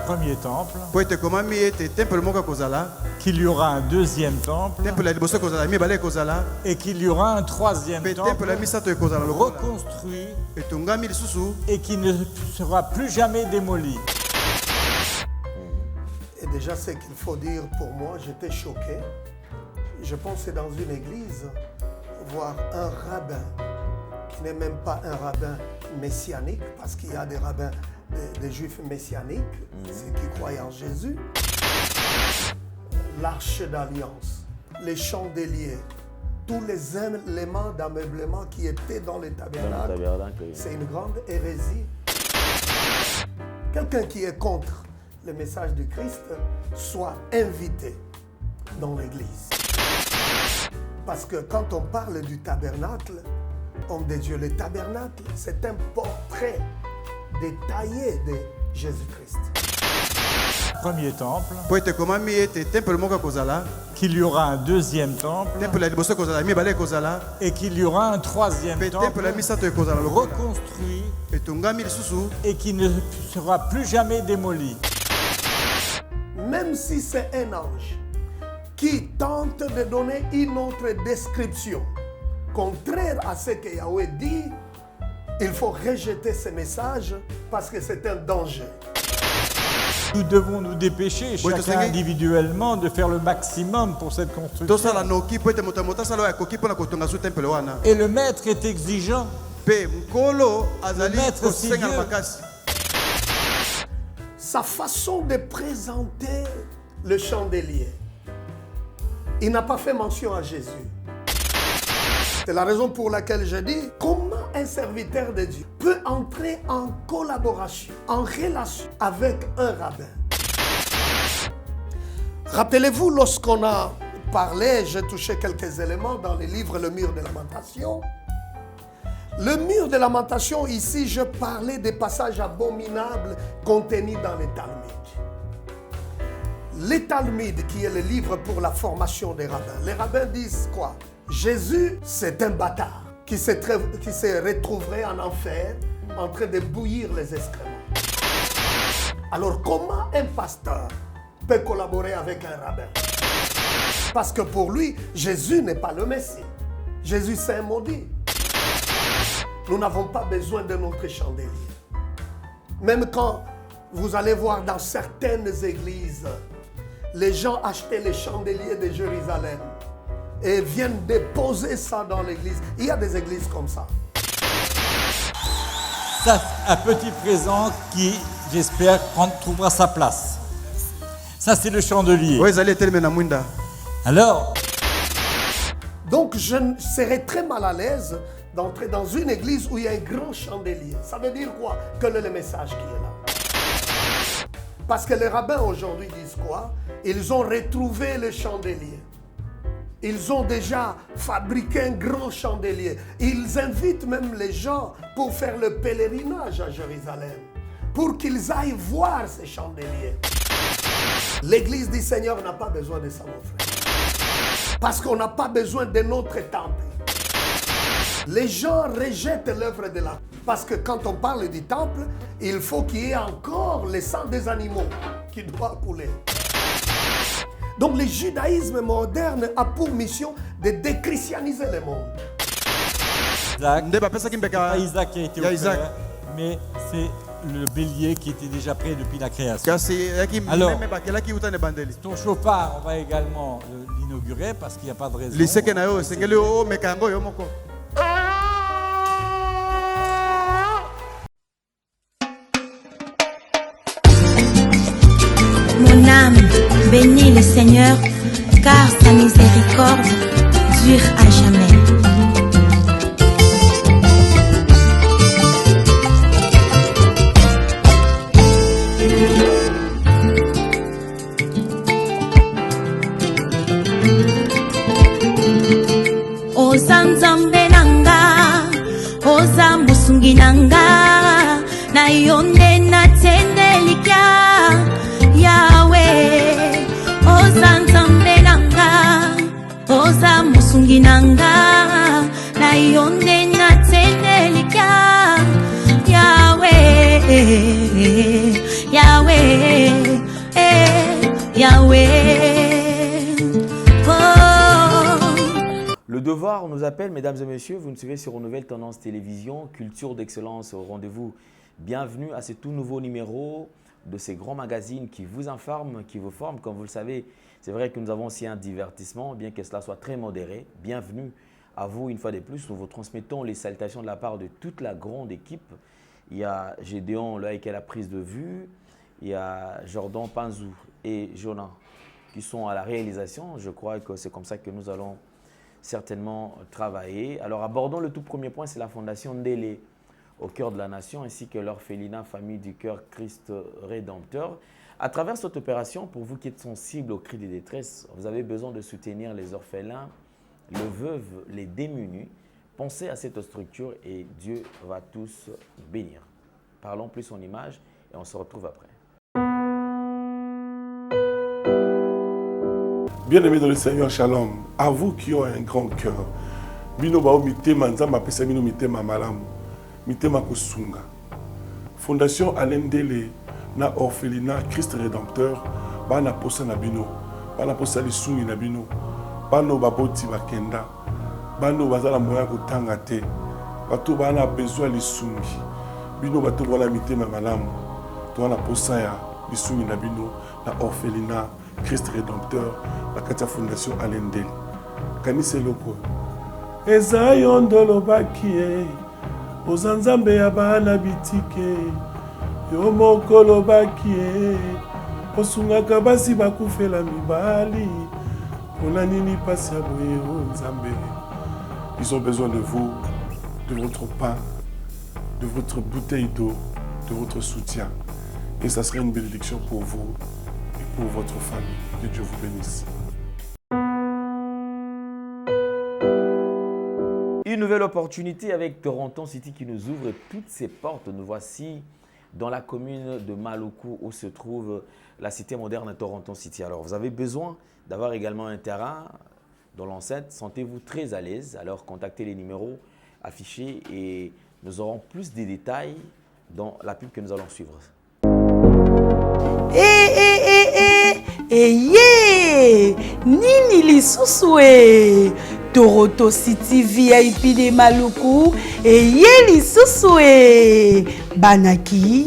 premier temple, po ete komami ete temple moko kozala, qu'il y aura un deuxième temple temple la liboso kozala mibale kozala, et qu'il y aura un troisième pe temple temple la misato ekozala lokola reconstruit etongami lisusu et qui ne sera plus jamais démoli. Et déjà, ce qu'il faut dire pour moi, j'étais choqué. Je pensais dans une église voir un rabbin qui n'est même pas un rabbin messianique, parce qu'il y a des rabbins, des juifs messianiques, ceux qui croient en Jésus. L'arche d'alliance, les chandeliers, tous les éléments d'ameublement qui étaient dans le tabernacle, c'est une grande hérésie. Quelqu'un qui est contre le message du Christ soit invité dans l'église. Parce que quand on parle du tabernacle, homme de Dieu, le tabernacle, c'est un portrait détaillé de Jésus-Christ. Premier temple, po ete komami ete temple moko kozala, qu'il y aura un deuxième temple temple la liboso kozala mibale kozala, et qu'il y aura un troisième pe temple la temple misato ekozala lokola reconstruit etongami lisusu, et qui ne sera plus jamais démoli. Même si c'est un ange qui tente de donner une autre description contraire à ce que Yahweh dit, il faut rejeter ce message parce que c'est un danger. Nous devons nous dépêcher, chacun individuellement, de faire le maximum pour cette construction. tosala noki po ete moto ya moto asala oyo akoki mpona kotonga su temple wana, Et le maître est exigeant. pe nkolo azali maître kosenga na Dieu. makasi. Sa façon de présenter le chandelier, il n'a pas fait mention à Jésus. C'est la raison pour laquelle je dis, comment un serviteur de Dieu peut entrer en collaboration, en relation avec un rabbin. Rappelez-vous, lorsqu'on a parlé, j'ai touché quelques éléments dans le livre Le Mur de Lamentation. Le Mur de Lamentation, ici, je parlais des passages abominables contenus dans les Talmuds. Les Talmuds, qui est le livre pour la formation des rabbins, les rabbins disent quoi? Jésus, c'est un bâtard qui se retrouverait en enfer en train de bouillir les excréments. Alors, comment un pasteur peut collaborer avec un rabbin? Parce que pour lui, Jésus n'est pas le Messie. Jésus, c'est un maudit. Nous n'avons pas besoin de notre chandelier. Même quand vous allez voir dans certaines églises, les gens achetaient les chandeliers de Jérusalem et viennent déposer ça dans l'église. Il y a des églises comme ça. Ça, un petit présent qui, j'espère, trouvera sa place. Ça, c'est le chandelier. oyo ezali etelemi na mwinda. Alors, Donc, je serais très mal à l'aise d'entrer dans une église où il y a un grand chandelier. Ça veut dire quoi? Quel est le message qui est là? Parce que les rabbins aujourd'hui disent quoi? Ils ont retrouvé le chandelier. Ils ont déjà fabriqué un grand chandelier. Ils invitent même les gens pour faire le pèlerinage à Jérusalem, pour qu'ils aillent voir ces chandeliers. L'église du Seigneur n'a pas besoin de ça, mon frère. Parce qu'on n'a pas besoin de notre temple. Les gens rejettent l'œuvre de l'art. Parce que quand on parle du temple, il faut qu'il y ait encore le sang des animaux qui doit couler. Donc le judaïsme moderne a pour mission de déchristianiser le monde. Isaac, nde bapesaki mbeka pas Isaac qui a été ya offert, Isaac. mais c'est le bélier qui était déjà prêt depuis la création. kasi eyaki Alors. meme bakelaki uta na ebandeli Ton chauffard, on va également l'inaugurer parce qu'il n'y a pas de raison. liseke na yo esengeli omeka yango yo moko. Mon âme bénit le Seigneur, car sa miséricorde dure à jamais. Oza nzambe nanga, oza musungi nanga, na yo nde natendelika. Yahweh, oza nzambe nanga, oza musungi nanga, na yo nde natendelika. Yahweh, Yahweh. Yahweh. Oh. Le devoir nous appelle, mesdames et messieurs, vous nous suivez sur Nouvelle Tendance Télévision, Culture d'Excellence au rendez-vous. Bienvenue à ce tout nouveau numéro de ces grands magazines qui vous informent, qui vous forment. Comme vous le savez, c'est vrai que nous avons aussi un divertissement, bien que cela soit très modéré. Bienvenue à vous une fois de plus. Nous vous transmettons les salutations de la part de toute la grande équipe. Il y a Gédéon là, qui a la prise de vue, il y a Jordan Panzou et Jonah qui sont à la réalisation. Je crois que c'est comme ça que nous allons certainement travailler. Alors abordons le tout premier point, c'est la Fondation Ndélé au cœur de la nation ainsi que l'orphelinat Famille du Cœur Christ Rédempteur. À travers cette opération, pour vous qui êtes sensibles aux cris de détresse, vous avez besoin de soutenir les orphelins, les veuves, les démunis. Pensez à cette structure et Dieu va tous bénir. Parlons plus en image et on se retrouve après. Bien-aimés dans le Seigneur, shalom. À vous qui ont un grand cœur, bino bao mitema nzamba pesa bino mitema malamu, mitema kosunga. Fondation Alain Ndélé na orphelinat Christ Rédempteur, bana posa na bino, bana posa lisungi na bino, bano baboti bakenda, bano bazala moya kotanga te, bato bana besoin lisungi, bino bato bana mitema malamu, to bana posa ya lisungi na bino na orphelinat Christ Rédempteur, la Katia Fondation Alain Ndélé. Kanise loko. Eza yondolo bakie, ozanzambe ya bana bitike, yo mokolo bakie, osungaka basi bakufela mibali, pona nini pasi ya boye o nzambe. Ils ont besoin de vous, de votre pain, de votre bouteille d'eau, de votre soutien. Et ça serait une bénédiction pour vous. Pour votre famille. Que Dieu vous bénisse. Une nouvelle opportunité avec Toronto City qui nous ouvre toutes ses portes. Nous voici dans la commune de Maluku où se trouve la cité moderne de Toronto City. Alors vous avez besoin d'avoir également un terrain dans l'enceinte. Sentez-vous très à l'aise. Alors contactez les numéros affichés et nous aurons plus de détails dans la pub que nous allons suivre. Nini lisusu e Toronto City VIP de Maluku lisusu e banaki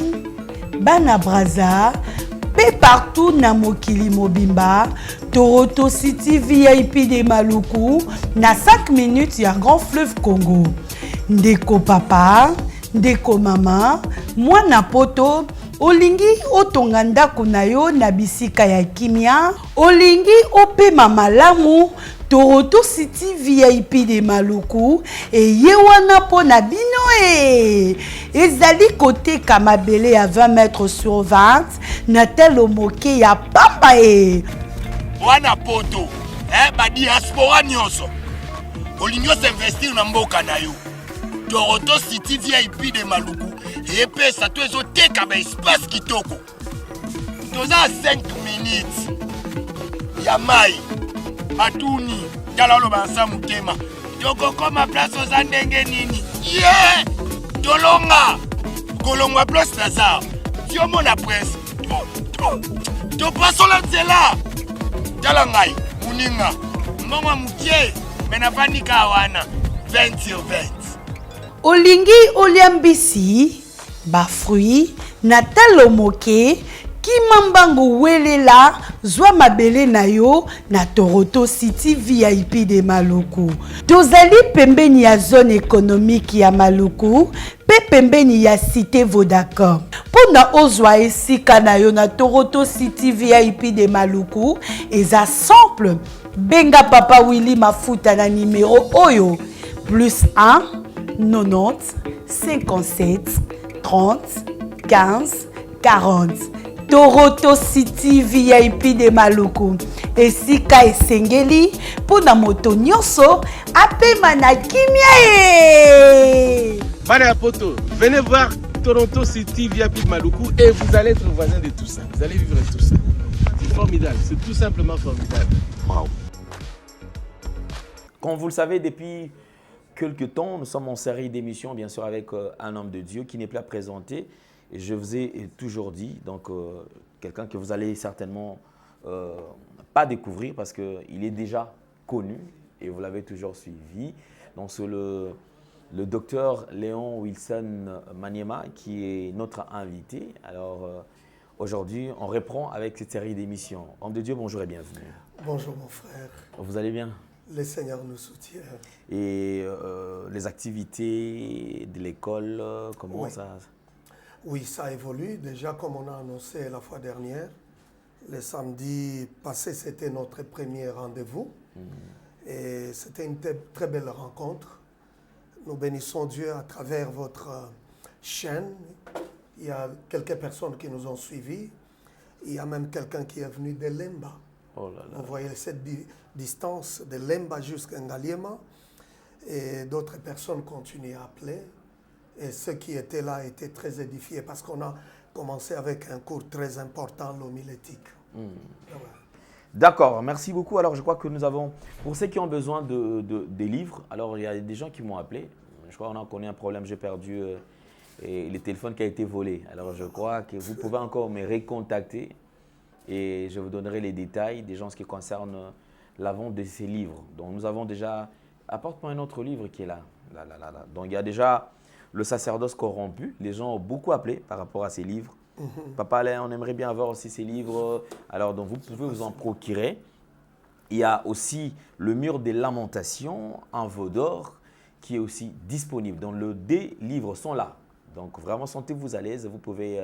bana braza pe partout na mokili mobimba. Toronto City VIP de Maluku na 5 minutes ya Grand Fleuve Congo. Ndeko papa, ndeko mama, mwana poto olingi otonga ndako na yo na bisika ya kimia, olingi opema malamu. Toronto City VIP de Maluku ye wana po na bino e. Ezali koteka mabele ya 20 mètres sur 20 na telo moke ya pamba e. Wana poto, ba diaspora nyonso. Olingi investir na mboka na yo. Toronto City VIP de Maluku epesa to ezoteka ba espace kitoko. Toza 5 minutes ya mai atuni talalo bansa mutema toko koma place oza ndenge nini ye tolonga kolongwa place Lazare tiomo na presse to pasola nzela tala ngai muninga mbongo mukie menavanika wana 20 sur 20. Olingi oliambisi ba fruit na talo moke kimambango welela zwa mabele na yo na Toronto City VIP de Maluku. Tozali pembeni ya zone économique ya Maluku pe pembeni ya cité Vodacom. Pona ozwa esika na yo na Toronto City VIP de Maluku eza simple. Benga papa Willy Mafuta na numéro oyo +1 90 57 30 15 40. Toronto City VIP de Maluku. Esika esengeli pona moto nyonso apema na kimia e. Bana poto, venez voir Toronto City VIP de Maluku et vous allez être voisin de tout ça. Vous allez vivre tout ça. C'est formidable, c'est tout simplement formidable. Wow. Comme vous le savez, depuis quelques temps, nous sommes en série d'émissions, bien sûr, avec un homme de Dieu qui n'est plus à présenter. Et je vous ai toujours dit, donc quelqu'un que vous allez certainement pas découvrir parce qu'il est déjà connu et vous l'avez toujours suivi. Donc c'est le docteur Léon Wilson Maniema qui est notre invité. Alors aujourd'hui, on reprend avec cette série d'émissions. Homme de Dieu, bonjour et bienvenue. Bonjour mon frère. Vous allez bien? Le Seigneur nous soutient. Et les activités de l'école, comment ça? Oui, ça évolue. Déjà, comme on a annoncé la fois dernière, le samedi passé, c'était notre premier rendez-vous. Et c'était une très belle rencontre. Nous bénissons Dieu à travers votre chaîne. Il y a quelques personnes qui nous ont suivis. Il y a même quelqu'un qui est venu de Lemba. Oh là là. Vous voyez cette distance de Lemba jusqu'à Ngaliema. Et d'autres personnes continuent à appeler. Et ceux qui étaient là étaient très édifiés parce qu'on a commencé avec un cours très important, l'homilétique. D'accord, merci beaucoup. Alors je crois que nous avons, pour ceux qui ont besoin des livres, alors il y a des gens qui m'ont appelé. Je crois qu'on a connu un problème, j'ai perdu le téléphone qui a été volé. Alors je crois que vous pouvez encore me recontacter et je vous donnerai les détails des gens ce qui concerne la vente de ces livres. Donc nous avons déjà, apporte-moi un autre livre qui est là. Là. Donc il y a déjà le sacerdoce corrompu. Les gens ont beaucoup appelé par rapport à ces livres. Papa, on aimerait bien avoir aussi ces livres. Alors donc vous pouvez vous en procurer. Il y a aussi le mur des lamentations en veau d'or qui est aussi disponible. Donc les livres sont là. Donc vraiment sentez-vous à l'aise. Vous pouvez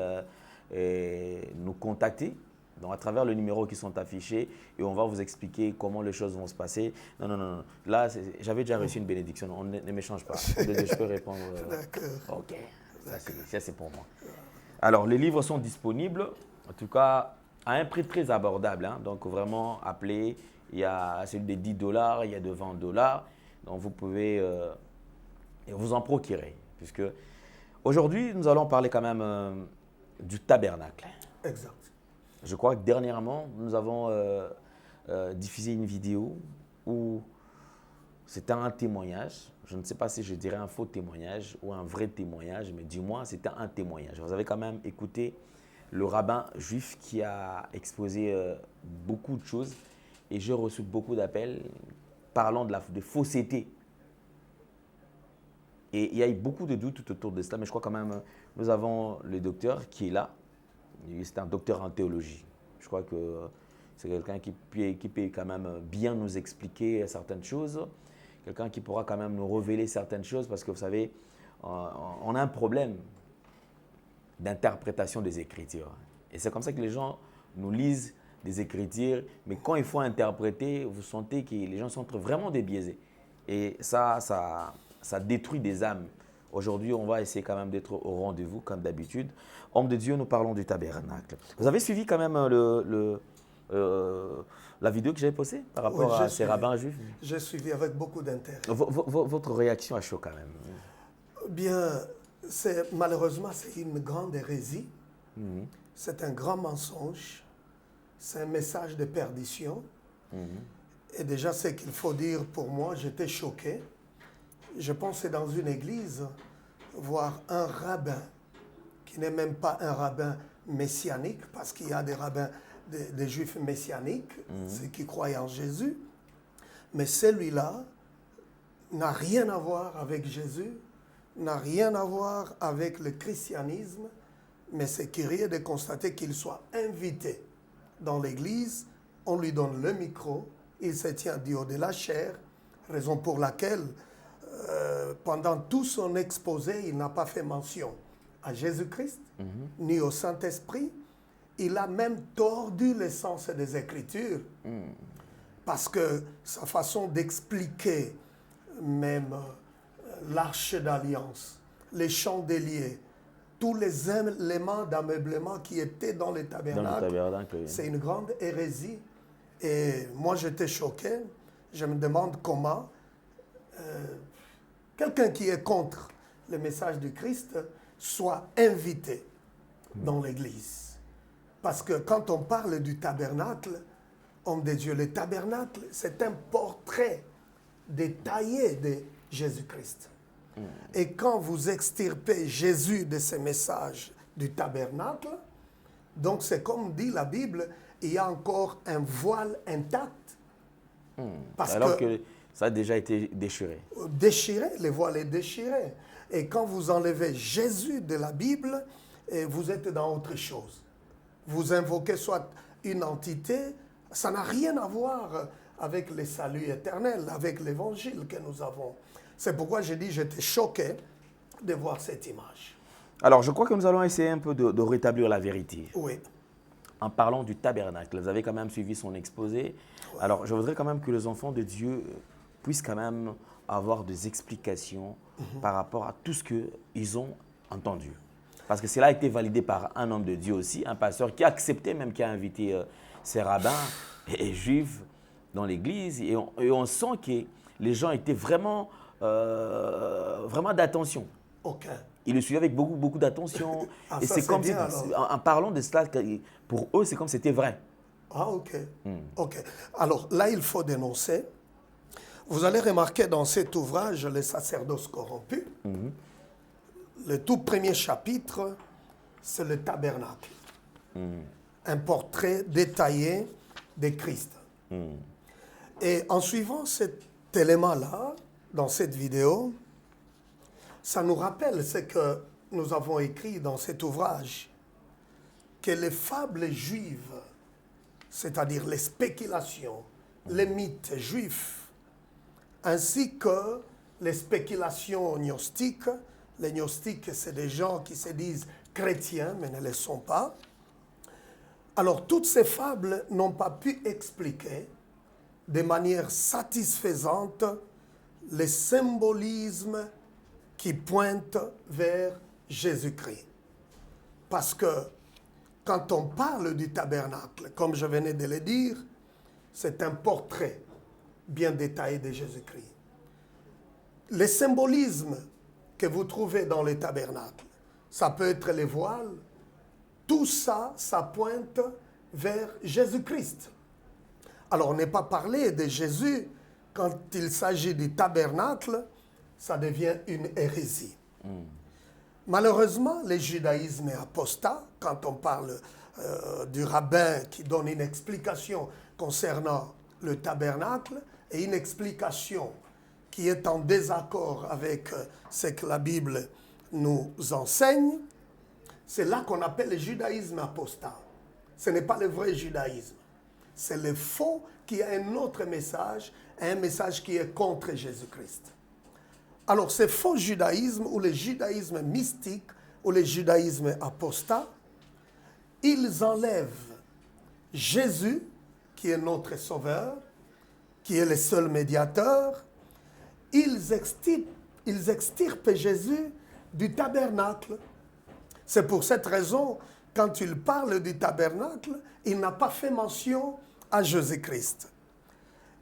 nous contacter donc à travers les numéros qui sont affichés et on va vous expliquer comment les choses vont se passer. Non. Là, j'avais déjà reçu une bénédiction. On ne m'échange pas. Je peux répondre. D'accord. Ok. Ça, c'est pour moi. Alors, les livres sont disponibles, en tout cas, à un prix très abordable. Hein. Donc, vraiment, appelez. Il y a celui de $10, il y a de $20. Donc, vous pouvez vous en procurer. Puisque aujourd'hui, nous allons parler quand même du tabernacle. Exact. Je crois que dernièrement, nous avons diffusé une vidéo où c'était un témoignage. Je ne sais pas si je dirais un faux témoignage ou un vrai témoignage, mais du moins, c'était un témoignage. Vous avez quand même écouté le rabbin juif qui a exposé beaucoup de choses et j'ai reçu beaucoup d'appels parlant de fausseté. Et il y a eu beaucoup de doutes tout autour de cela, mais je crois quand même, nous avons le docteur qui est là. C'est un docteur en théologie. Je crois que c'est quelqu'un qui peut quand même bien nous expliquer certaines choses. Quelqu'un qui pourra quand même nous révéler certaines choses parce que vous savez, on a un problème d'interprétation des Écritures. Et c'est comme ça que les gens nous lisent des Écritures, mais quand il faut interpréter, vous sentez que les gens sont vraiment débiaisés. Et ça détruit des âmes. Aujourd'hui, on va essayer quand même d'être au rendez-vous, comme d'habitude. Homme de Dieu, nous parlons du tabernacle. Vous avez suivi quand même la vidéo que j'avais postée par rapport à ces rabbins juifs? J'ai suivi avec beaucoup d'intérêt. Votre réaction à chaud quand même? Bien, malheureusement, c'est une grande hérésie. C'est un grand mensonge. C'est un message de perdition. Et déjà, ce qu'il faut dire pour moi, j'étais choqué. Je pensais dans une église voir un rabbin qui n'est même pas un rabbin messianique, parce qu'il y a des rabbins, des juifs messianiques, ceux qui croient en Jésus. Mais celui-là n'a rien à voir avec Jésus, n'a rien à voir avec le christianisme, mais c'est curieux de constater qu'il soit invité dans l'église, on lui donne le micro, il se tient du haut de la chair, raison pour laquelle pendant tout son exposé, il n'a pas fait mention à Jésus-Christ, ni au Saint-Esprit. Il a même tordu l'essence des Écritures, parce que sa façon d'expliquer même l'arche d'alliance, les chandeliers, tous les éléments d'ameublement qui étaient dans le tabernacle, c'est une grande hérésie. Et moi, j'étais choqué. Je me demande comment quelqu'un qui est contre le message du Christ soit invité dans l'Église. Parce que quand on parle du tabernacle, homme de Dieu, le tabernacle, c'est un portrait détaillé de Jésus-Christ. Et quand vous extirpez Jésus de ce message du tabernacle, Donc c'est comme dit la Bible, il y a encore un voile intact. Alors que ça a déjà été déchiré. Déchiré, le voile est déchiré. Et quand vous enlevez Jésus de la Bible, vous êtes dans autre chose. Vous invoquez soit une entité, ça n'a rien à voir avec le salut éternel, avec l'évangile que nous avons. C'est pourquoi j'ai dit j'étais choqué de voir cette image. Alors, je crois que nous allons essayer un peu de rétablir la vérité. Oui. En parlant du tabernacle, vous avez quand même suivi son exposé. Oui. Alors, je voudrais quand même que les enfants de Dieu puissent quand même avoir des explications par rapport à tout ce qu'ils ont entendu. Parce que cela a été validé par un homme de Dieu aussi, un pasteur qui a accepté, même qui a invité ses rabbins et juifs dans l'église. Et on sent que les gens étaient vraiment, vraiment d'attention. Ok. Ils le suivaient avec beaucoup d'attention. Et c'est comme bien, si, en parlant de cela, pour eux, c'est comme si c'était vrai. Ah, ok. Ok. Alors là, il faut dénoncer. Vous allez remarquer dans cet ouvrage, Les sacerdoces corrompus, le tout premier chapitre, c'est le tabernacle. Un portrait détaillé de Christ. Et en suivant cet élément-là, dans cette vidéo, ça nous rappelle ce que nous avons écrit dans cet ouvrage, que les fables juives, c'est-à-dire les spéculations, les mythes juifs, ainsi que les spéculations gnostiques. Les gnostiques, c'est des gens qui se disent chrétiens, mais ne le sont pas. Alors, toutes ces fables n'ont pas pu expliquer de manière satisfaisante le symbolisme qui pointe vers Jésus-Christ. Parce que quand on parle du tabernacle, comme je venais de le dire, c'est un portrait bien détaillé de Jésus-Christ. Le symbolisme que vous trouvez dans le tabernacle, ça peut être les voiles, tout ça, ça pointe vers Jésus-Christ. Alors, on n'est pas parlé de Jésus quand il s'agit du tabernacle, ça devient une hérésie. Malheureusement, le judaïsme est apostat. Quand on parle du rabbin qui donne une explication concernant le tabernacle et une explication qui est en désaccord avec ce que la Bible nous enseigne, c'est là qu'on appelle le judaïsme apostat. Ce n'est pas le vrai judaïsme. C'est le faux qui a un autre message, un message qui est contre Jésus-Christ. Alors, ce faux judaïsme, ou le judaïsme mystique, ou le judaïsme apostat, ils enlèvent Jésus, qui est notre sauveur, qui est le seul médiateur. Ils extirpent Jésus du tabernacle. C'est pour cette raison, quand il parle du tabernacle, il n'a pas fait mention à Jésus-Christ.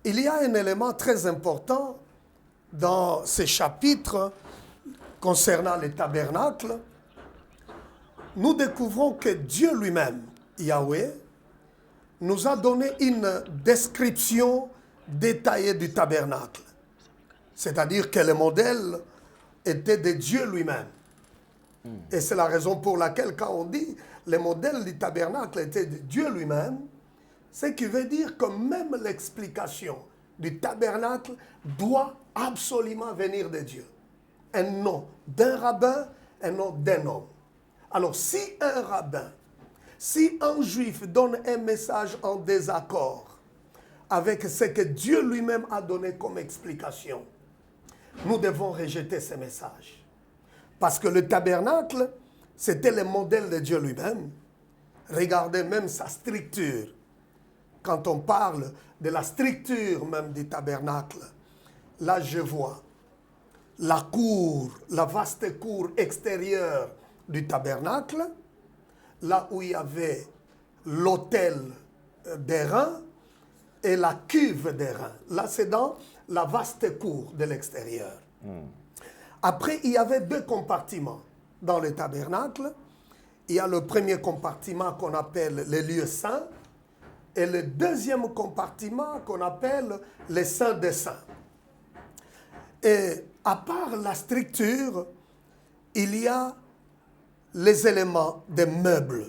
Il y a un élément très important dans ces chapitres concernant le tabernacle. Nous découvrons que Dieu lui-même, Yahweh, nous a donné une description détaillée du tabernacle. C'est-à-dire que le modèle était de Dieu lui-même. Et c'est la raison pour laquelle, quand on dit le modèle du tabernacle était de Dieu lui-même, ce qui veut dire que même l'explication du tabernacle doit absolument venir de Dieu. Un nom d'un rabbin, un nom d'un homme. Alors, si un rabbin, si un juif donne un message en désaccord avec ce que Dieu lui-même a donné comme explication, nous devons rejeter ce message. Parce que le tabernacle, c'était le modèle de Dieu lui-même. Regardez même sa structure. Quand on parle de la structure même du tabernacle, là je vois la cour, la vaste cour extérieure du tabernacle, là où il y avait l'autel d'airain et la cuve d'airain. Là c'est dans la vaste cour de l'extérieur. Après, il y avait deux compartiments dans le tabernacle. Il y a le premier compartiment qu'on appelle les lieux saints et le deuxième compartiment qu'on appelle les saints des saints. Et à part la structure, il y a les éléments des meubles.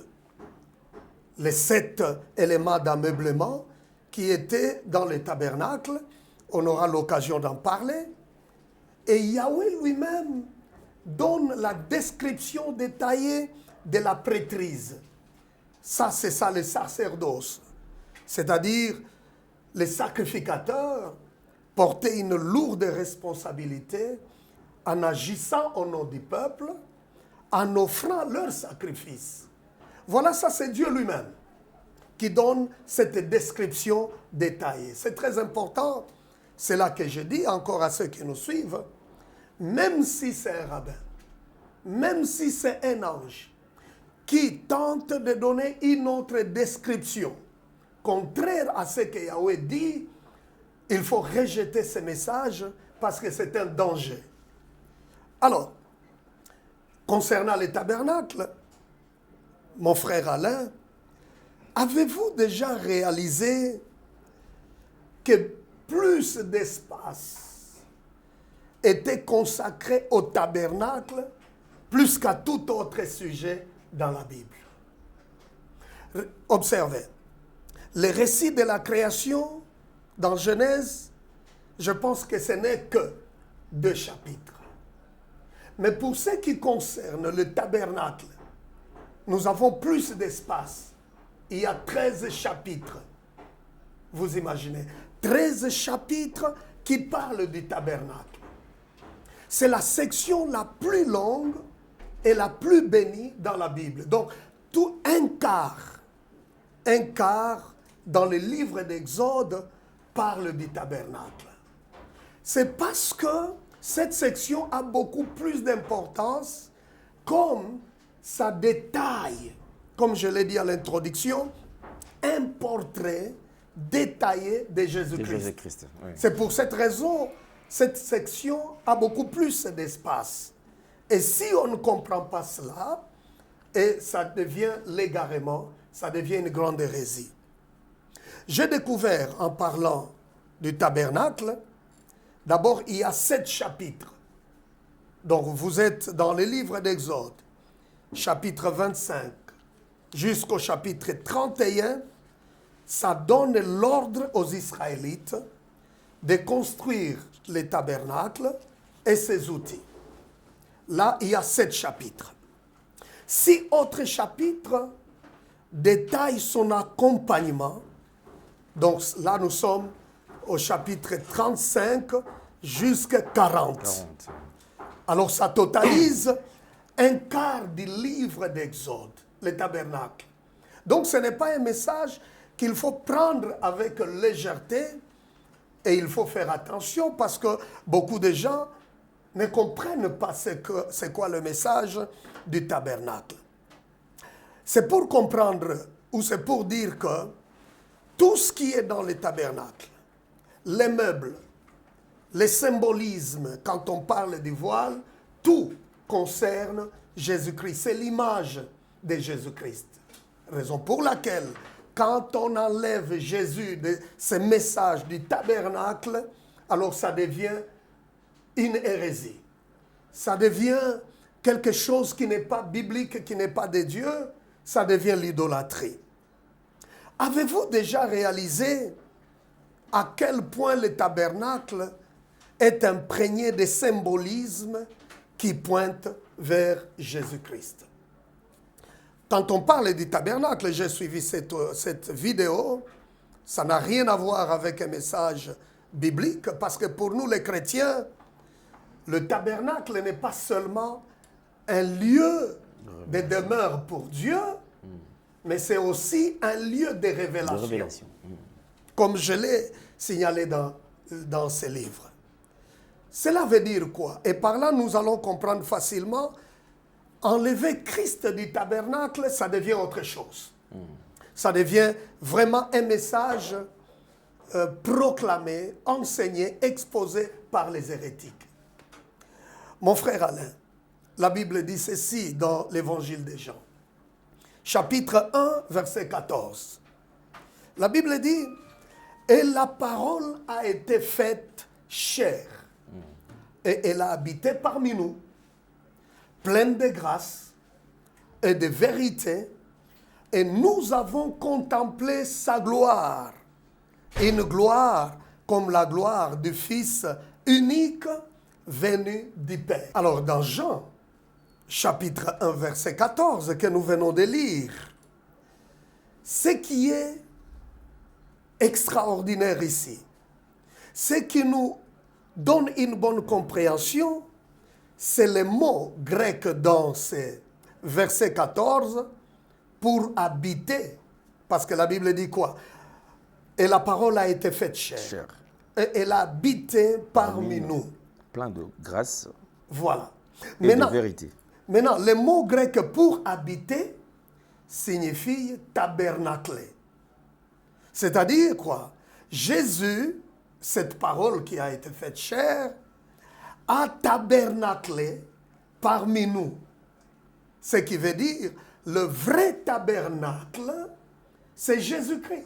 les 7 éléments d'ameublement qui étaient dans le tabernacle. On aura l'occasion d'en parler. Et Yahweh lui-même donne la description détaillée de la prêtrise. Ça, c'est ça le sacerdoce. C'est-à-dire, les sacrificateurs portaient une lourde responsabilité en agissant au nom du peuple, en offrant leur sacrifice. Voilà, ça c'est Dieu lui-même qui donne cette description détaillée. C'est très important. C'est là que je dis encore à ceux qui nous suivent, même si c'est un rabbin, même si c'est un ange, qui tente de donner une autre description, contraire à ce que Yahweh dit, il faut rejeter ce message parce que c'est un danger. Alors, concernant les tabernacles, mon frère Alain, avez-vous déjà réalisé que plus d'espace était consacré au tabernacle plus qu'à tout autre sujet dans la Bible? Observez, le récit de la création dans Genèse, je pense que ce n'est que 2 chapitres. Mais pour ce qui concerne le tabernacle, nous avons plus d'espace. Il y a 13 chapitres. Vous imaginez, 13 chapitres qui parlent du tabernacle. C'est la section la plus longue et la plus bénie dans la Bible. Donc, tout un quart dans le livre d'Exode parle du tabernacle. C'est parce que cette section a beaucoup plus d'importance comme ça détaille, comme je l'ai dit à l'introduction, un portrait détaillé de Jésus-Christ. Oui. C'est pour cette raison, cette section a beaucoup plus d'espace. Et si on ne comprend pas cela, et ça devient l'égarement, ça devient une grande hérésie. J'ai découvert en parlant du tabernacle, d'abord il y a 7 chapitres. Donc vous êtes dans le livre d'Exode, chapitre 25 jusqu'au chapitre 31, ça donne l'ordre aux Israélites de construire les tabernacles et ses outils. Là, il y a 7 chapitres. 6 autres chapitres détaillent son accompagnement. Donc là, nous sommes au chapitre 35 jusqu'à 40. Alors, ça totalise un quart du livre d'Exode, le tabernacle. Donc, ce n'est pas un message qu'il faut prendre avec légèreté et il faut faire attention parce que beaucoup de gens ne comprennent pas c'est quoi le message du tabernacle. C'est pour comprendre ou c'est pour dire que tout ce qui est dans le tabernacle, les meubles, les symbolismes, quand on parle du voile, tout concerne Jésus-Christ. C'est l'image de Jésus-Christ. Raison pour laquelle, quand on enlève Jésus de ce message du tabernacle, alors ça devient une hérésie. Ça devient quelque chose qui n'est pas biblique, qui n'est pas de Dieu, ça devient l'idolâtrie. Avez-vous déjà réalisé à quel point le tabernacle est imprégné de symbolisme qui pointe vers Jésus-Christ? Quand on parle du tabernacle, j'ai suivi cette vidéo, ça n'a rien à voir avec un message biblique, parce que pour nous les chrétiens, le tabernacle n'est pas seulement un lieu de demeure pour Dieu, mais c'est aussi un lieu de révélation. Comme je l'ai signalé dans ce livre. Cela veut dire quoi? Et par là, nous allons comprendre facilement, enlever Christ du tabernacle, ça devient autre chose. Ça devient vraiment un message proclamé, enseigné, exposé par les hérétiques. Mon frère Alain, la Bible dit ceci dans l'évangile de Jean. Chapitre 1, verset 14. La Bible dit, « Et la parole a été faite chair, et elle a habité parmi nous, pleine de grâce et de vérité, Et nous avons contemplé sa gloire. Une gloire comme la gloire du Fils unique venu du Père. Alors dans Jean, chapitre 1, verset 14, que nous venons de lire, ce qui est extraordinaire ici, ce qui nous donne une bonne compréhension, c'est le mot grec dans ce verset 14, pour habiter. Parce que la Bible dit quoi? Et la parole a été faite chair. Et elle a habité parmi nous. Plein de grâce Voilà. et de vérité. Maintenant, le mot grec pour habiter signifie tabernacler. C'est-à-dire quoi? Jésus, cette parole qui a été faite chair, a tabernaclé parmi nous. Ce qui veut dire, le vrai tabernacle, c'est Jésus-Christ.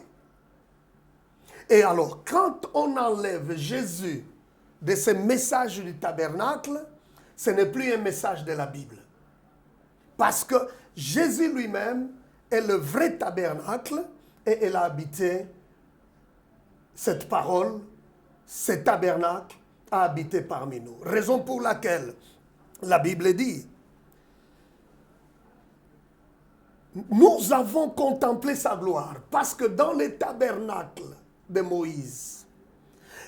Et alors, quand on enlève Jésus de ce message du tabernacle, ce n'est plus un message de la Bible. Parce que Jésus lui-même est le vrai tabernacle et il a habité cette parole, ce tabernacle a habité parmi nous. Raison pour laquelle la Bible dit, nous avons contemplé sa gloire, parce que dans le tabernacle de Moïse,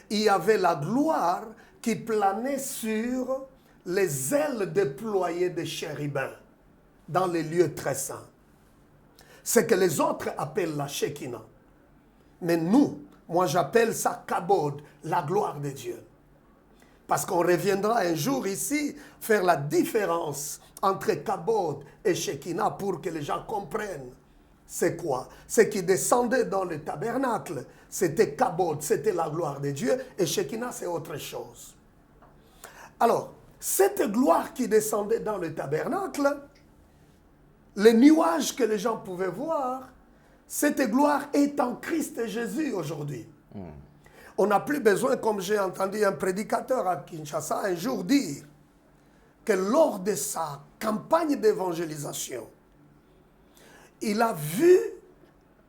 il y avait la gloire qui planait sur les ailes déployées des chérubins dans les lieux très saints. Ce que les autres appellent la Shekinah. Mais nous, moi j'appelle ça Kabod, la gloire de Dieu. Parce qu'on reviendra un jour ici faire la différence entre Kabod et Shekinah pour que les gens comprennent c'est quoi. Ce qui descendait dans le tabernacle, c'était Kabod, c'était la gloire de Dieu, et Shekinah c'est autre chose. Alors, cette gloire qui descendait dans le tabernacle, les nuages que les gens pouvaient voir, cette gloire est en Christ Jésus aujourd'hui. On n'a plus besoin, comme j'ai entendu un prédicateur à Kinshasa un jour dire, que lors de sa campagne d'évangélisation, il a vu,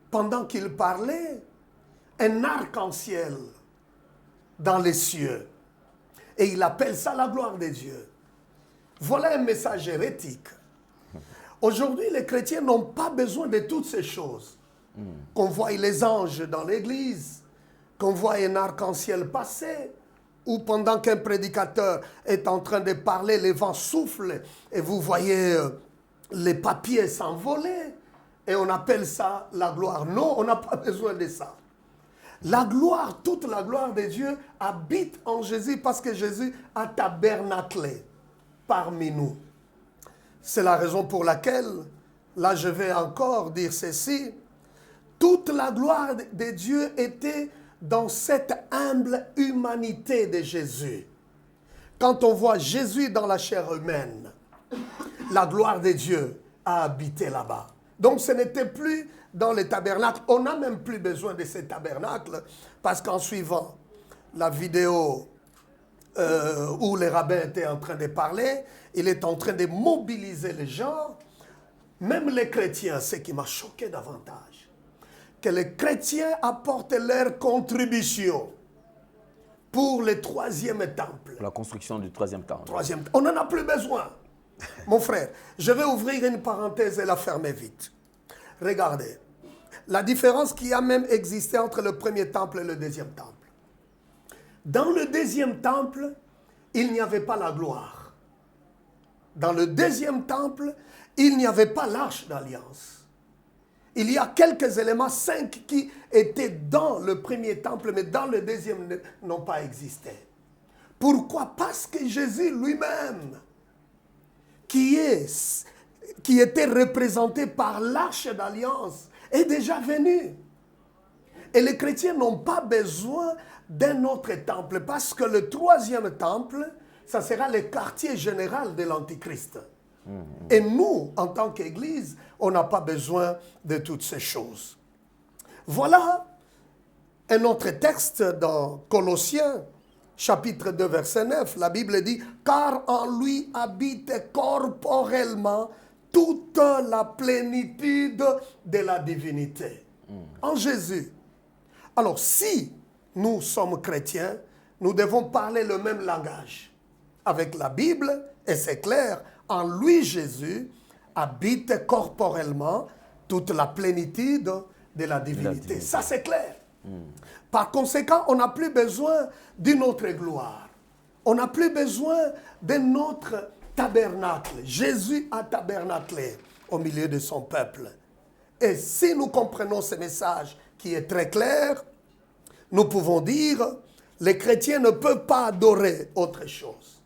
pendant qu'il parlait, un arc-en-ciel dans les cieux. Et il appelle ça la gloire de Dieu. Voilà un message hérétique. Aujourd'hui, les chrétiens n'ont pas besoin de toutes ces choses. Qu'on voit les anges dans l'église, qu'on voit un arc-en-ciel passer, ou pendant qu'un prédicateur est en train de parler, les vents soufflent et vous voyez les papiers s'envoler. Et on appelle ça la gloire. Non, on n'a pas besoin de ça. La gloire, toute la gloire de Dieu habite en Jésus parce que Jésus a tabernaclé parmi nous. C'est la raison pour laquelle, là je vais encore dire ceci, toute la gloire de Dieu était dans cette humble humanité de Jésus. Quand on voit Jésus dans la chair humaine, la gloire de Dieu a habité là-bas. Donc ce n'était plus dans les tabernacles. On n'a même plus besoin de ces tabernacles parce qu'en suivant la vidéo où les rabbins étaient en train de parler, il est en train de mobiliser les gens, même les chrétiens, ce qui m'a choqué davantage, que les chrétiens apportent leur contribution pour le troisième temple. La construction du troisième temple. On n'en a plus besoin. Mon frère, je vais ouvrir une parenthèse et la fermer vite. Regardez, la différence qui a même existé entre le premier temple et le deuxième temple. Dans le deuxième temple, il n'y avait pas la gloire. Dans le deuxième temple, il n'y avait pas l'arche d'alliance. Il y a quelques éléments, 5 qui étaient dans le premier temple, mais dans le deuxième n'ont pas existé. Pourquoi? Parce que Jésus lui-même, qui était représenté par l'arche d'alliance, est déjà venu. Et les chrétiens n'ont pas besoin d'un autre temple, parce que le troisième temple, ça sera le quartier général de l'Antichrist. Et nous, en tant qu'Église, on n'a pas besoin de toutes ces choses. Voilà un autre texte dans Colossiens, chapitre 2, verset 9. La Bible dit « Car en lui habite corporellement toute la plénitude de la divinité. En Jésus. Alors, si nous sommes chrétiens, nous devons parler le même langage avec la Bible, et c'est clair, en lui, Jésus habite corporellement toute la plénitude de la divinité. Ça, c'est clair. Par conséquent, on n'a plus besoin d'une autre gloire. On n'a plus besoin d'un autre tabernacle. Jésus a tabernaclé au milieu de son peuple. Et si nous comprenons ce message qui est très clair, nous pouvons dire, les chrétiens ne peuvent pas adorer autre chose.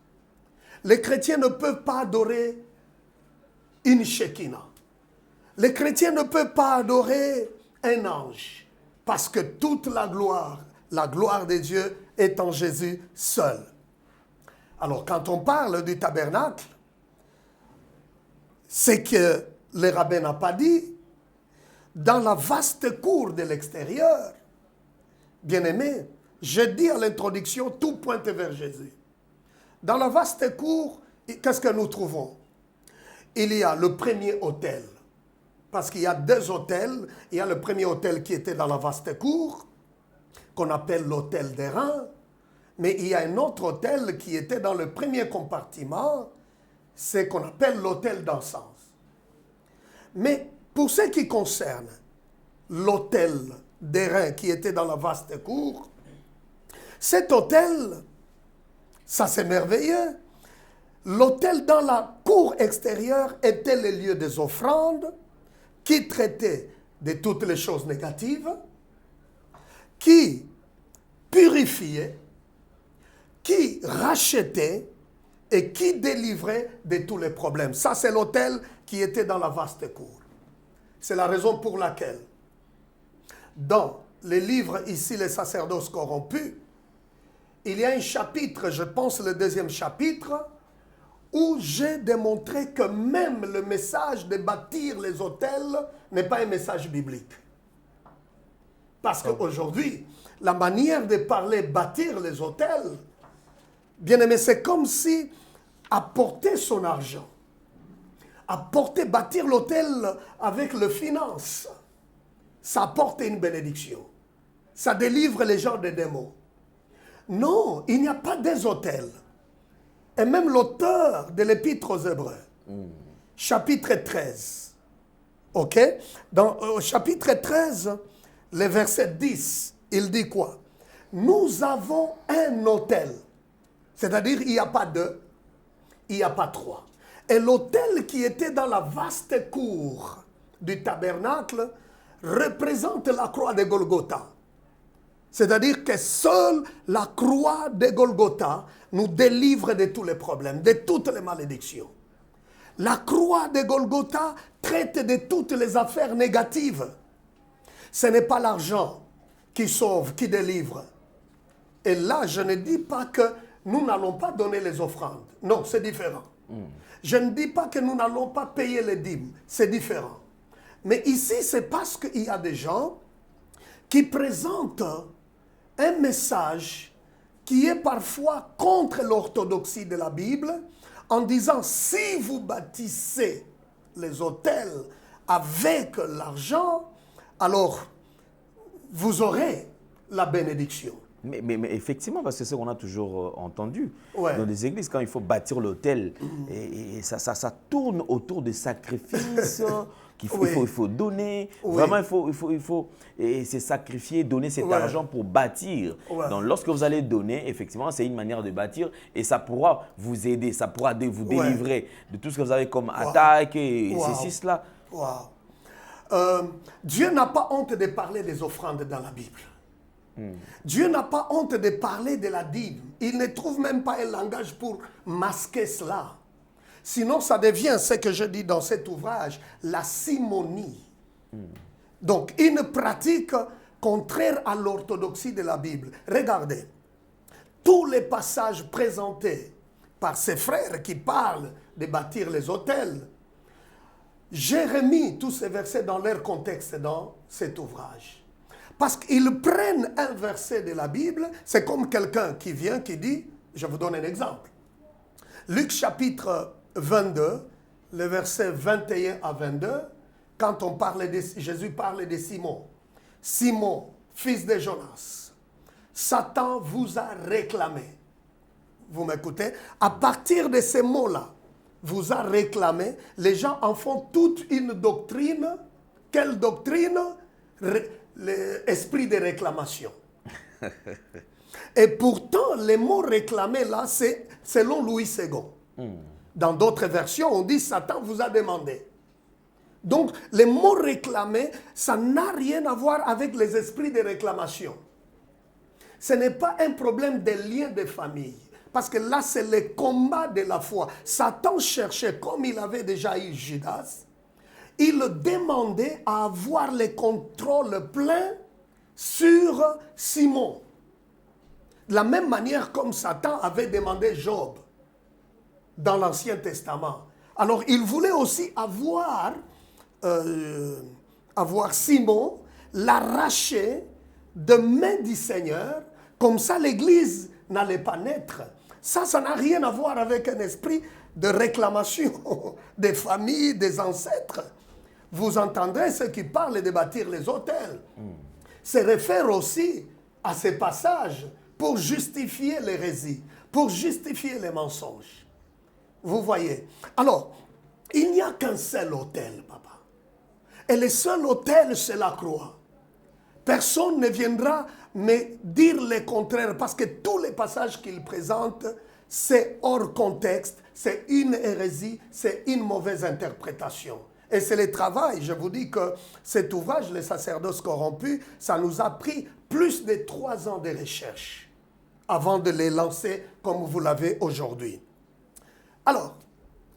Les chrétiens ne peuvent pas adorer une Shekinah. Les chrétiens ne peuvent pas adorer un ange. Parce que toute la gloire de Dieu est en Jésus seul. Alors, quand on parle du tabernacle, c'est que le rabbin n'a pas dit, dans la vaste cour de l'extérieur, bien-aimé, je dis à l'introduction, tout pointe vers Jésus. Dans la vaste cour, qu'est-ce que nous trouvons? Il y a le premier autel. Parce qu'il y a deux autels. Il y a le premier autel qui était dans la vaste cour, qu'on appelle l'autel d'airain. Mais il y a un autre autel qui était dans le premier compartiment, c'est qu'on appelle l'autel d'encens. Mais pour ce qui concerne l'autel d'airain qui était dans la vaste cour, cet autel, ça c'est merveilleux. L'autel dans la cour extérieure était le lieu des offrandes, qui traitait de toutes les choses négatives, qui purifiait, qui rachetait et qui délivrait de tous les problèmes. Ça, c'est l'autel qui était dans la vaste cour. C'est la raison pour laquelle, dans les livres ici, les sacerdoces corrompus, il y a un chapitre, je pense le deuxième chapitre, où j'ai démontré que même le message de bâtir les autels n'est pas un message biblique. Parce qu'aujourd'hui, la manière de parler bâtir les autels, bien aimé, c'est comme si apporter son argent, bâtir l'autel avec le finance, ça apporte une bénédiction. Ça délivre les gens des démons. Non, il n'y a pas des autels. Et même l'auteur de l'Épître aux Hébreux, chapitre 13, ok? Au chapitre 13, le verset 10, il dit quoi? Nous avons un autel. C'est-à-dire, il n'y a pas deux, il n'y a pas trois. Et l'autel qui était dans la vaste cour du tabernacle représente la croix de Golgotha. C'est-à-dire que seule la croix de Golgotha nous délivre de tous les problèmes, de toutes les malédictions. La croix de Golgotha traite de toutes les affaires négatives. Ce n'est pas l'argent qui sauve, qui délivre. Et là, je ne dis pas que nous n'allons pas donner les offrandes. Non, c'est différent. Je ne dis pas que nous n'allons pas payer les dîmes. C'est différent. Mais ici, c'est parce qu'il y a des gens qui présentent un message qui est parfois contre l'orthodoxie de la Bible, en disant, si vous bâtissez les autels avec l'argent, alors vous aurez la bénédiction. Mais effectivement, parce que c'est ce qu'on a toujours entendu Ouais. dans les églises, quand il faut bâtir l'autel, et ça tourne autour des sacrifices qu'il faut, Oui. il faut donner. Oui. Vraiment, il faut et se sacrifier, donner cet Ouais. argent pour bâtir. Ouais. Donc, lorsque vous allez donner, effectivement, c'est une manière de bâtir et ça pourra vous aider, ça pourra vous délivrer de tout ce que vous avez comme attaque et Wow. ceci, cela. Wow. Dieu n'a pas honte de parler des offrandes dans la Bible. Dieu n'a pas honte de parler de la dîme. Il ne trouve même pas un langage pour masquer cela. Sinon, ça devient ce que je dis dans cet ouvrage, la simonie. Donc, une pratique contraire à l'orthodoxie de la Bible. Regardez, tous les passages présentés par ces frères qui parlent de bâtir les autels, j'ai remis tous ces versets dans leur contexte dans cet ouvrage. Parce qu'ils prennent un verset de la Bible, c'est comme quelqu'un qui vient, qui dit, je vous donne un exemple. Luc chapitre 22, le verset 21 à 22, quand on parle de, Jésus parle de Simon. Simon, fils de Jonas, Satan vous a réclamé. Vous m'écoutez? À partir de ces mots-là, vous a réclamé, les gens en font toute une doctrine. Quelle doctrine? L'esprit de réclamation. Et pourtant, les mots réclamés là, c'est selon Louis II. Dans d'autres versions, on dit Satan vous a demandé. Donc, les mots réclamés, ça n'a rien à voir avec les esprits de réclamation. Ce n'est pas un problème des liens de famille. Parce que là, c'est le combat de la foi. Satan cherchait, comme il avait déjà eu Judas, il demandait à avoir le contrôle plein sur Simon. De la même manière comme Satan avait demandé Job dans l'Ancien Testament. Alors, il voulait aussi avoir Simon, l'arracher de main du Seigneur, comme ça l'Église n'allait pas naître. Ça n'a rien à voir avec un esprit de réclamation des familles, des ancêtres. Vous entendrez ceux qui parlent de bâtir les autels. Se réfère aussi à ces passages pour justifier l'hérésie, pour justifier les mensonges. Vous voyez? Alors, il n'y a qu'un seul autel, papa. Et le seul autel, c'est la croix. Personne ne viendra me dire le contraire, parce que tous les passages qu'il présente, c'est hors contexte, c'est une hérésie, c'est une mauvaise interprétation. Et c'est le travail, je vous dis que cet ouvrage, Les sacerdoces corrompus, ça nous a pris plus de 3 ans de recherche avant de les lancer comme vous l'avez aujourd'hui. Alors,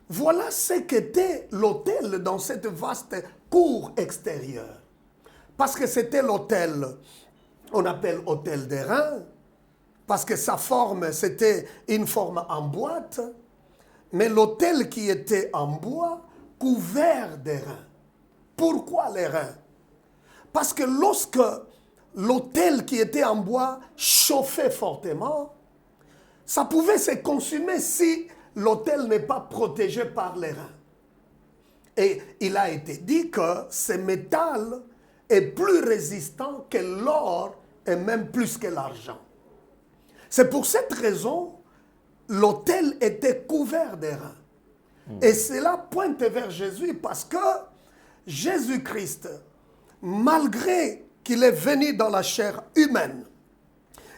voilà ce qu'était l'autel dans cette vaste cour extérieure. Parce que c'était l'autel, on appelle autel d'airain, parce que sa forme, c'était une forme en boîte, mais l'autel qui était en bois, couvert d'airain. Pourquoi l'airain? Parce que lorsque l'autel qui était en bois chauffait fortement, ça pouvait se consumer si l'autel n'est pas protégé par l'airain. Et il a été dit que ce métal est plus résistant que l'or et même plus que l'argent. C'est pour cette raison l'autel était couvert d'airain. Et cela pointe vers Jésus parce que Jésus-Christ, malgré qu'il est venu dans la chair humaine,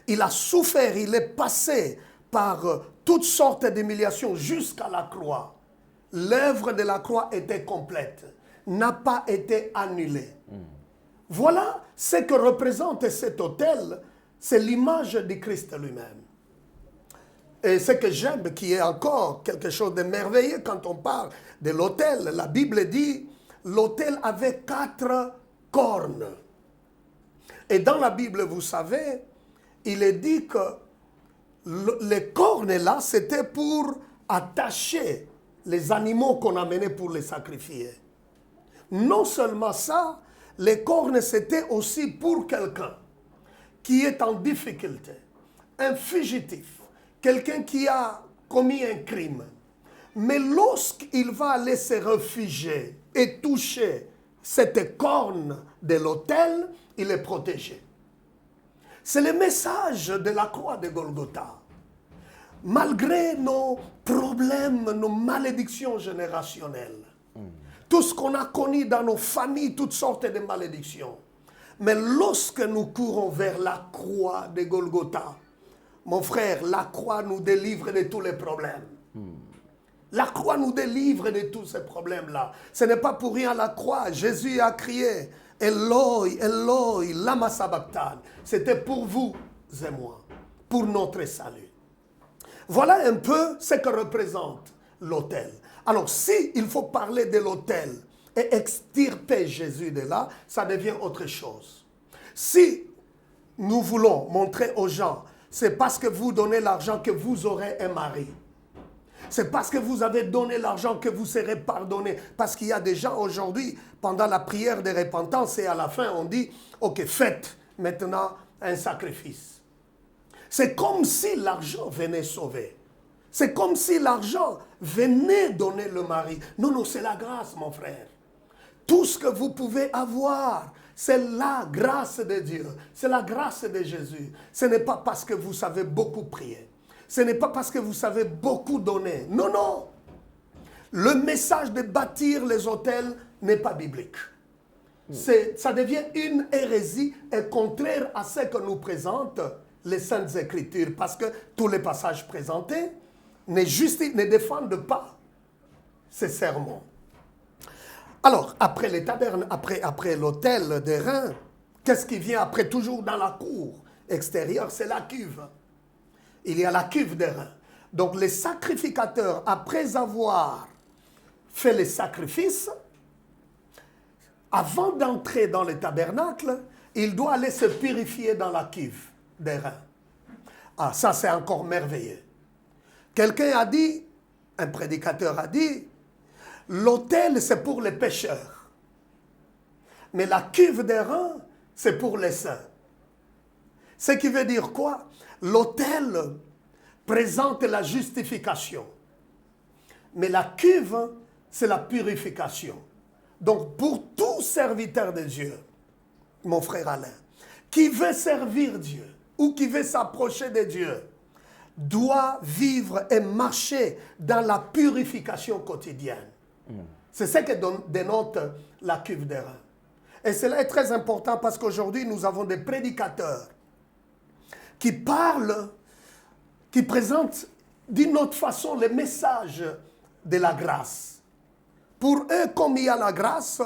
il a souffert, il est passé par toutes sortes d'humiliations jusqu'à la croix. L'œuvre de la croix était complète, n'a pas été annulée. Voilà ce que représente cet autel, c'est l'image du Christ lui-même. Et ce que j'aime, qui est encore quelque chose de merveilleux quand on parle de l'autel, la Bible dit l'autel avait 4 cornes. Et dans la Bible, vous savez, il est dit que les cornes là, c'était pour attacher les animaux qu'on amenait pour les sacrifier. Non seulement ça, les cornes c'était aussi pour quelqu'un qui est en difficulté, un fugitif, quelqu'un qui a commis un crime. Mais lorsqu'il va aller se réfugier et toucher cette corne de l'autel, il est protégé. C'est le message de la croix de Golgotha. Malgré nos problèmes, nos malédictions générationnelles, tout ce qu'on a connu dans nos familles, toutes sortes de malédictions. Mais lorsque nous courons vers la croix de Golgotha, mon frère, la croix nous délivre de tous les problèmes. La croix nous délivre de tous ces problèmes-là. Ce n'est pas pour rien la croix. Jésus a crié, Eloi, Eloi, lama sabachthani. C'était pour vous et moi, pour notre salut. Voilà un peu ce que représente l'autel. Alors, si il faut parler de l'autel et extirper Jésus de là, ça devient autre chose. Si nous voulons montrer aux gens, c'est parce que vous donnez l'argent que vous aurez un mari. C'est parce que vous avez donné l'argent que vous serez pardonné. Parce qu'il y a des gens aujourd'hui, pendant la prière de repentance, et à la fin, on dit, ok, faites maintenant un sacrifice. C'est comme si l'argent venait sauver. C'est comme si l'argent venait donner le mari. Non, non, c'est la grâce, mon frère. Tout ce que vous pouvez avoir, c'est la grâce de Dieu. C'est la grâce de Jésus. Ce n'est pas parce que vous savez beaucoup prier. Ce n'est pas parce que vous savez beaucoup donner. Non, non. Le message de bâtir les hôtels n'est pas biblique. Ça devient une hérésie et contraire à ce que nous présentent les Saintes Écritures. Parce que tous les passages présentés ne défendent pas ces sermons. Alors, après les tabernes, après l'autel d'airain, qu'est-ce qui vient après? Toujours dans la cour extérieure, c'est la cuve. Il y a la cuve d'airain. Donc, les sacrificateurs, après avoir fait les sacrifices, avant d'entrer dans le tabernacle, il doit aller se purifier dans la cuve d'airain. Ah, ça c'est encore merveilleux. Quelqu'un a dit, un prédicateur a dit, l'autel c'est pour les pécheurs. Mais la cuve d'airain, c'est pour les saints. Ce qui veut dire quoi? L'autel présente la justification. Mais la cuve, c'est la purification. Donc pour tout serviteur de Dieu, mon frère Alain, qui veut servir Dieu ou qui veut s'approcher de Dieu, doit vivre et marcher dans la purification quotidienne. C'est ce que dénote la cuve d'airain. Et cela est très important parce qu'aujourd'hui, nous avons des prédicateurs qui parlent, qui présentent d'une autre façon le message de la grâce. Pour eux, comme il y a la grâce,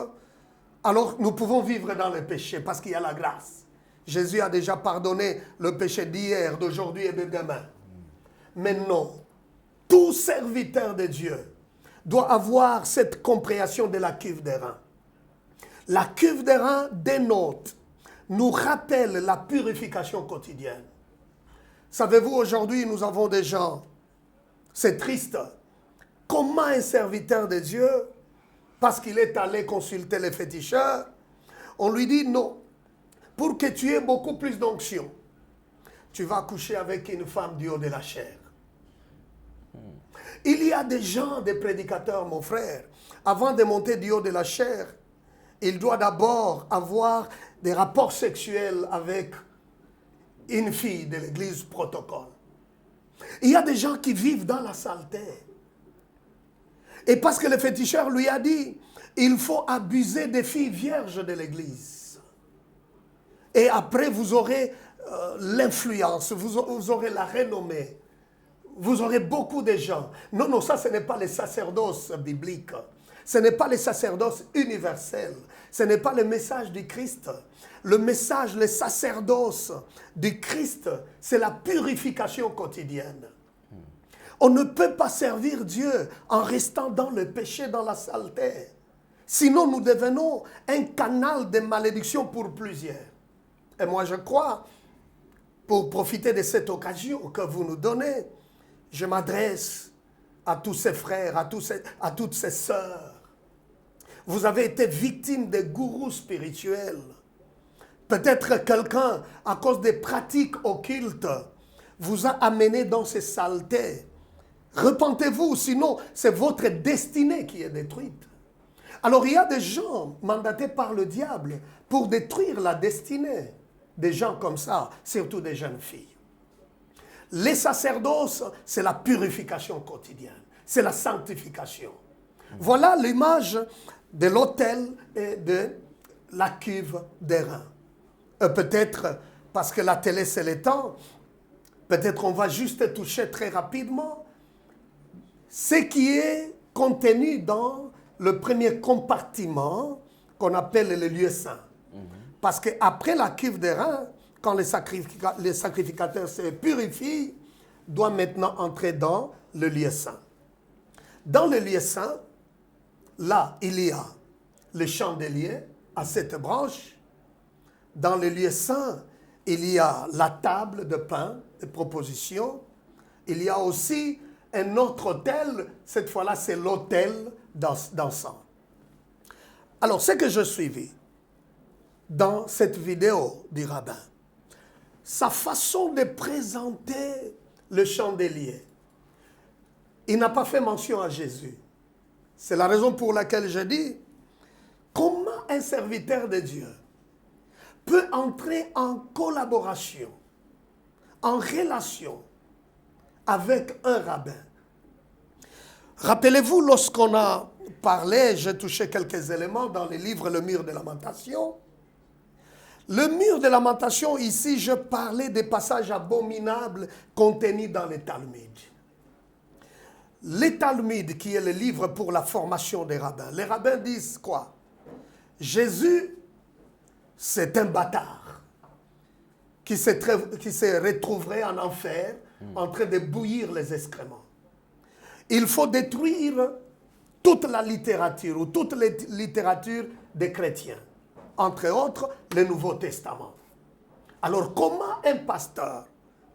alors nous pouvons vivre dans le péché parce qu'il y a la grâce. Jésus a déjà pardonné le péché d'hier, d'aujourd'hui et de demain. Mais non, tout serviteur de Dieu doit avoir cette compréhension de la cuve d'airain. La cuve d'airain dénote, nous rappelle la purification quotidienne. Savez-vous, aujourd'hui, nous avons des gens, c'est triste, comment un serviteur de Dieu, parce qu'il est allé consulter les féticheurs, on lui dit non, pour que tu aies beaucoup plus d'onction, tu vas coucher avec une femme du haut de la chair. Il y a des gens, des prédicateurs, mon frère, avant de monter du haut de la chair, il doit d'abord avoir des rapports sexuels avec une fille de l'église protocole. Il y a des gens qui vivent dans la saleté. Et parce que le féticheur lui a dit, il faut abuser des filles vierges de l'église. Et après, vous aurez l'influence, vous aurez la renommée. Vous aurez beaucoup de gens. Non, non, ça, ce n'est pas le sacerdoce biblique. Ce n'est pas le sacerdoce universel. Ce n'est pas le message du Christ. Le message, le sacerdoce du Christ, c'est la purification quotidienne. On ne peut pas servir Dieu en restant dans le péché, dans la saleté. Sinon, nous devenons un canal de malédiction pour plusieurs. Et moi, je crois, pour profiter de cette occasion que vous nous donnez, je m'adresse à tous ces frères, à toutes ces sœurs. Vous avez été victime de gourous spirituels. Peut-être quelqu'un, à cause des pratiques occultes, vous a amené dans ces saletés. Repentez-vous, sinon c'est votre destinée qui est détruite. Alors il y a des gens mandatés par le diable pour détruire la destinée des gens comme ça, surtout des jeunes filles. Les sacerdoces, c'est la purification quotidienne, c'est la sanctification. Voilà l'image de l'autel et de la cuve d'airain. Peut-être, parce que la télé c'est le temps, peut-être on va juste toucher très rapidement ce qui est contenu dans le premier compartiment qu'on appelle le lieu saint. Parce qu'après la cuve d'airain, quand les sacrificateurs se purifient, doivent maintenant entrer dans le lieu saint. Dans le lieu saint, là, il y a le chandelier à 7 branches. Dans le lieu saint, il y a la table de pain, de proposition. Il y a aussi un autre autel, cette fois-là, c'est l'autel d'encens. Alors, ce que je suivis dans cette vidéo du rabbin, sa façon de présenter le chandelier, il n'a pas fait mention à Jésus. C'est la raison pour laquelle je dis, comment un serviteur de Dieu peut entrer en collaboration, en relation avec un rabbin. Rappelez-vous, lorsqu'on a parlé, j'ai touché quelques éléments dans le livre Le Mur de Lamentation. Le Mur de Lamentation, ici, je parlais des passages abominables contenus dans les Talmuds. Les Talmuds, qui est le livre pour la formation des rabbins, les rabbins disent quoi? Jésus, c'est un bâtard qui se retrouverait en enfer en train de bouillir les excréments. Il faut détruire toute la littérature ou toute la littérature des chrétiens, entre autres le Nouveau Testament. Alors comment un pasteur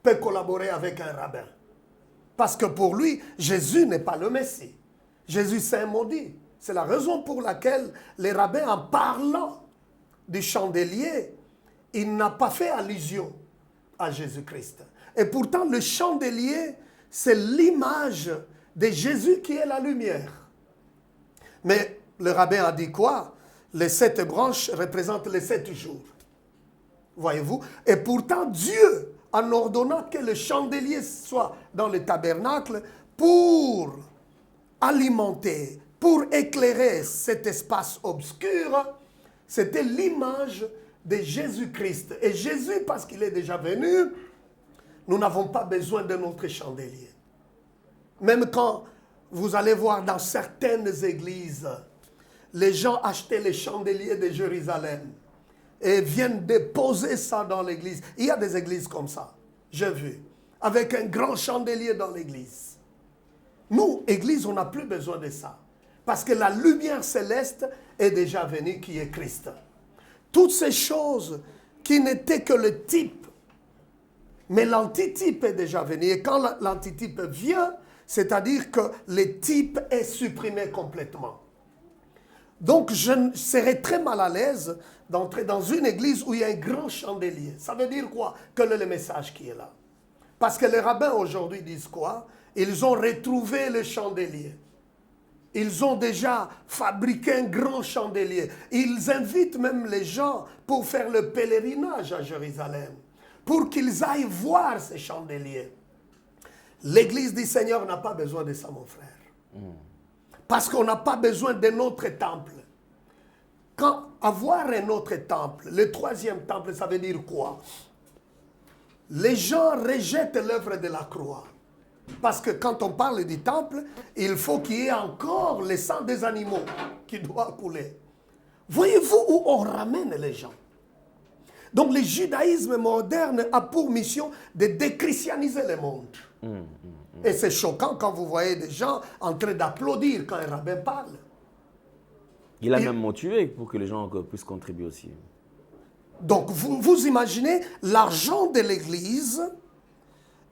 peut collaborer avec un rabbin? Parce que pour lui, Jésus n'est pas le Messie. Jésus, c'est un maudit. C'est la raison pour laquelle les rabbins, en parlant du chandelier, il n'a pas fait allusion à Jésus-Christ. Et pourtant, le chandelier, c'est l'image de Jésus qui est la lumière. Mais le rabbin a dit quoi? Les 7 branches représentent les 7 jours. Voyez-vous? Et pourtant, Dieu, en ordonnant que le chandelier soit dans le tabernacle pour alimenter, pour éclairer cet espace obscur, c'était l'image de Jésus-Christ. Et Jésus, parce qu'il est déjà venu, nous n'avons pas besoin de notre chandelier. Même quand vous allez voir dans certaines églises, les gens achetaient les chandeliers de Jérusalem et viennent déposer ça dans l'église. Il y a des églises comme ça, j'ai vu, avec un grand chandelier dans l'église. Nous, église, on n'a plus besoin de ça. Parce que la lumière céleste est déjà venue, qui est Christ. Toutes ces choses qui n'étaient que le type, mais l'antitype est déjà venu. Et quand l'antitype vient, c'est-à-dire que le type est supprimé complètement. Donc, je serais très mal à l'aise d'entrer dans une église où il y a un grand chandelier. Ça veut dire quoi? Quel est le message qui est là? Parce que les rabbins aujourd'hui disent quoi? Ils ont retrouvé le chandelier. Ils ont déjà fabriqué un grand chandelier. Ils invitent même les gens pour faire le pèlerinage à Jérusalem, pour qu'ils aillent voir ces chandeliers. L'église du Seigneur n'a pas besoin de ça, mon frère. Parce qu'on n'a pas besoin d'un autre temple. Quand avoir un autre temple, le 3e temple, ça veut dire quoi? Les gens rejettent l'œuvre de la croix. Parce que quand on parle du temple, il faut qu'il y ait encore le sang des animaux qui doit couler. Voyez-vous où on ramène les gens? Donc le judaïsme moderne a pour mission de déchristianiser le monde. Et c'est choquant quand vous voyez des gens en train d'applaudir quand un rabbin parle. Il a même motivé pour que les gens puissent contribuer aussi. Donc vous imaginez l'argent de l'église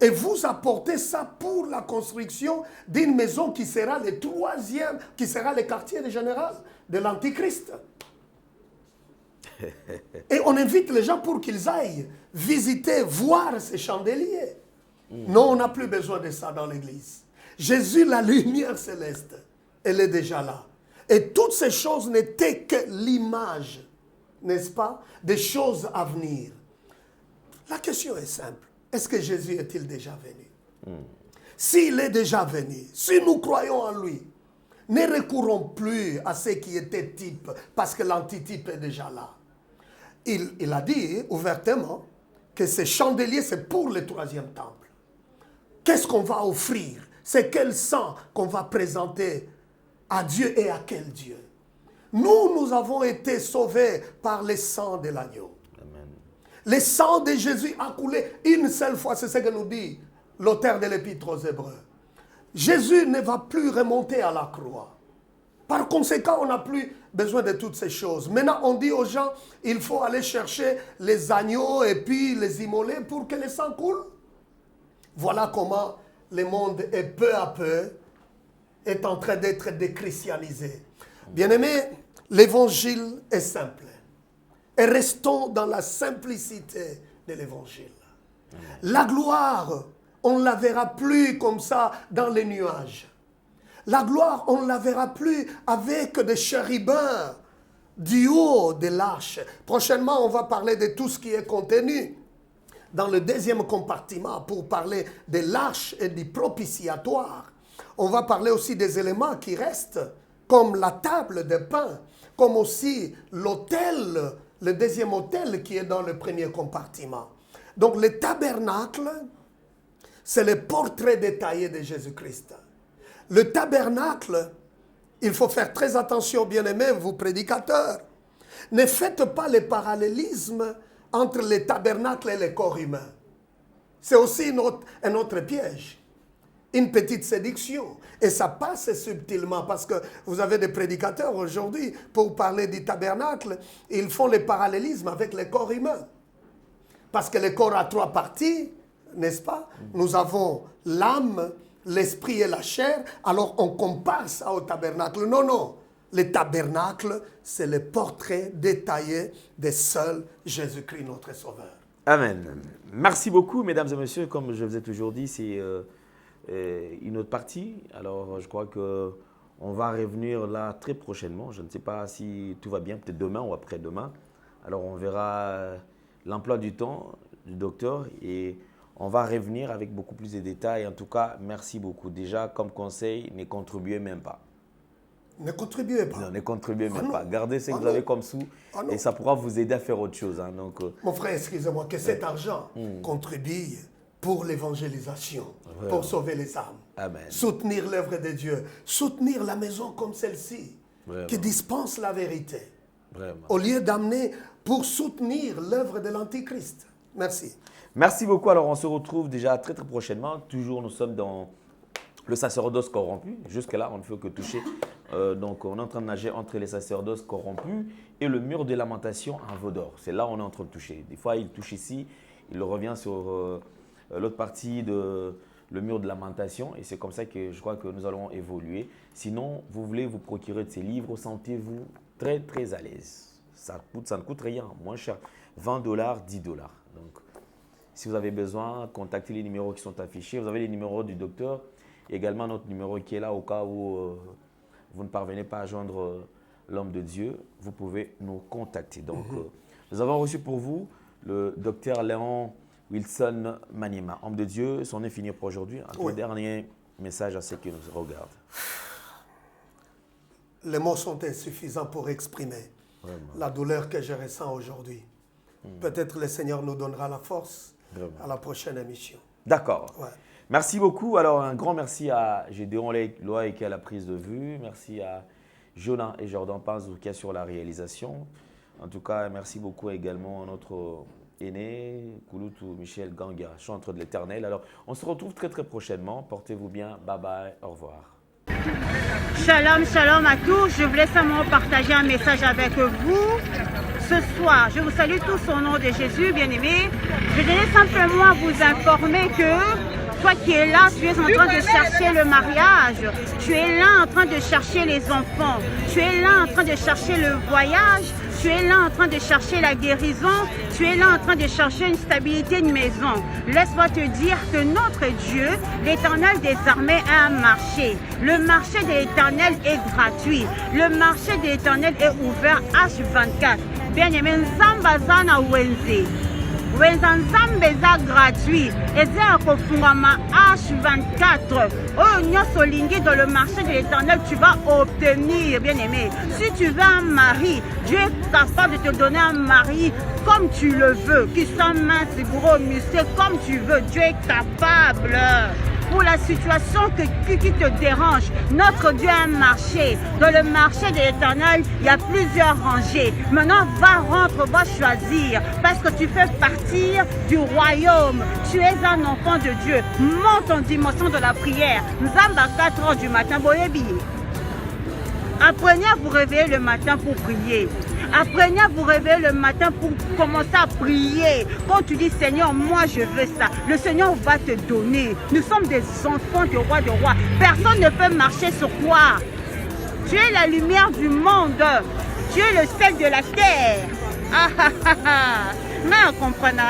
et vous apportez ça pour la construction d'une maison qui sera le 3e, qui sera le quartier général de l'Antichrist. Et on invite les gens pour qu'ils aillent visiter, voir ces chandeliers. Non, on n'a plus besoin de ça dans l'église. Jésus, la lumière céleste, elle est déjà là. Et toutes ces choses n'étaient que l'image, n'est-ce pas, des choses à venir. La question est simple. Est-ce que Jésus est-il déjà venu? S'il est déjà venu, si nous croyons en lui, ne recourons plus à ce qui était type, parce que l'antitype est déjà là. Il a dit ouvertement que ces chandeliers, c'est pour le 3e temple. Qu'est-ce qu'on va offrir? C'est quel sang qu'on va présenter à Dieu et à quel Dieu? Nous avons été sauvés par le sang de l'agneau. Le sang de Jésus a coulé une seule fois, c'est ce que nous dit l'auteur de l'Épître aux Hébreux. Jésus ne va plus remonter à la croix. Par conséquent, on n'a plus besoin de toutes ces choses. Maintenant, on dit aux gens, il faut aller chercher les agneaux et puis les immoler pour que le sang coule. Voilà comment le monde est peu à peu est en train d'être déchristianisé. Bien-aimés, l'évangile est simple. Et restons dans la simplicité de l'évangile. La gloire on ne la verra plus comme ça dans les nuages. La gloire, on ne la verra plus avec des chérubins du haut de l'arche. Prochainement, on va parler de tout ce qui est contenu dans le deuxième compartiment pour parler de l'arche et du propitiatoire. On va parler aussi des éléments qui restent, comme la table de pain, comme aussi l'autel, le deuxième autel qui est dans le premier compartiment. Donc le tabernacle, c'est le portrait détaillé de Jésus-Christ. Le tabernacle, il faut faire très attention, bien-aimés, vous prédicateurs. Ne faites pas le parallélisme entre les tabernacles et les corps humains. C'est aussi un autre piège, une petite séduction. Et ça passe subtilement parce que vous avez des prédicateurs aujourd'hui, pour parler du tabernacle, ils font le parallélisme avec les corps humains. Parce que le corps a 3 parties, n'est-ce pas? Nous avons l'âme, l'esprit et la chair, alors on compare ça au tabernacle. Non, non. Le tabernacle, c'est le portrait détaillé de seul Jésus-Christ, notre Sauveur. Amen. Merci beaucoup, mesdames et messieurs. Comme je vous ai toujours dit, c'est une autre partie. Alors, je crois qu'on va revenir là très prochainement. Je ne sais pas si tout va bien, peut-être demain ou après-demain. Alors, on verra l'emploi du temps du docteur et on va revenir avec beaucoup plus de détails. En tout cas, merci beaucoup. Déjà, comme conseil, ne contribuez même pas. Ne contribuez pas. Non, ne contribuez même pas. Gardez ce que vous avez comme sous et ça pourra vous aider à faire autre chose. Hein. Donc, mon frère, excusez-moi, que cet argent contribue pour l'évangélisation, pour sauver les âmes. Amen. Soutenir l'œuvre de Dieu, soutenir la maison comme celle-ci, Vraiment. qui dispense la vérité, Vraiment. au lieu d'amener pour soutenir l'œuvre de l'Antichrist. Merci. Merci beaucoup. Alors, on se retrouve déjà très très prochainement. Toujours, nous sommes dans le sacerdoce corrompu. Jusque-là, on ne fait que toucher. Donc, on est en train de nager entre les sacerdoces corrompus et le mur de lamentation en veau d'or. C'est là où on est en train de toucher. Des fois, il touche ici, il revient sur l'autre partie de le mur de lamentation. Et c'est comme ça que je crois que nous allons évoluer. Sinon, vous voulez vous procurer de ces livres, sentez-vous très très à l'aise. Ça ne coûte rien, moins cher. $20, $10. Donc, si vous avez besoin, contactez les numéros qui sont affichés. Vous avez les numéros du docteur et également notre numéro qui est là au cas où vous ne parvenez pas à joindre l'homme de Dieu. Vous pouvez nous contacter. Donc, nous avons reçu pour vous le docteur Léon Wilson Manima, homme de Dieu. C'en est fini pour aujourd'hui. Un dernier message à ceux qui nous regardent. Les mots sont insuffisants pour exprimer la douleur que je ressens aujourd'hui. Peut-être le Seigneur nous donnera la force à la prochaine émission. D'accord. Ouais. Merci beaucoup. Alors, un grand merci à Gédéon Loa qui a la prise de vue. Merci à Jonah et Jordan Panzou qui est sur la réalisation. En tout cas, merci beaucoup également à notre aîné, Kouloutou Michel Ganga, chanteur de l'Éternel. Alors, on se retrouve très très prochainement. Portez-vous bien. Bye bye. Au revoir. Shalom, shalom à tous. Je voulais simplement partager un message avec vous. Ce soir, je vous salue tous au nom de Jésus, bien-aimés. Je voulais simplement vous informer que toi qui es là, tu es en train de chercher le mariage. Tu es là en train de chercher les enfants. Tu es là en train de chercher le voyage. Tu es là en train de chercher la guérison. Tu es là en train de chercher une stabilité de maison. Laisse-moi te dire que notre Dieu, l'Éternel des armées, a un marché. Le marché de l'Éternel est gratuit. Le marché de l'Éternel est ouvert H24. Bien-aimé, Nzambazana Wenze. Nzambe eza gratuit. Eza akofungama H24. Oh, nyonso lingi dans le marché de l'Éternel, tu vas obtenir, bien-aimé. Si tu veux un mari, Dieu est capable de te donner un mari comme tu le veux, qui soit mince, gros, musclé, comme tu veux. Dieu est capable. Pour la situation qui te dérange, notre Dieu a un marché. Dans le marché de l'Éternel, il y a plusieurs rangées. Maintenant, va choisir. Parce que tu fais partir du royaume. Tu es un enfant de Dieu. Monte en dimension de la prière. Nous sommes à 4 h du matin. Apprenez à vous réveiller le matin pour prier. Apprenez à vous réveiller le matin pour commencer à prier. Quand tu dis Seigneur, moi je veux ça, le Seigneur va te donner. Nous sommes des enfants de roi de roi. Personne ne peut marcher sur toi. Tu es la lumière du monde. Tu es le sel de la terre. Ah ah ah ah. Mais comprenez,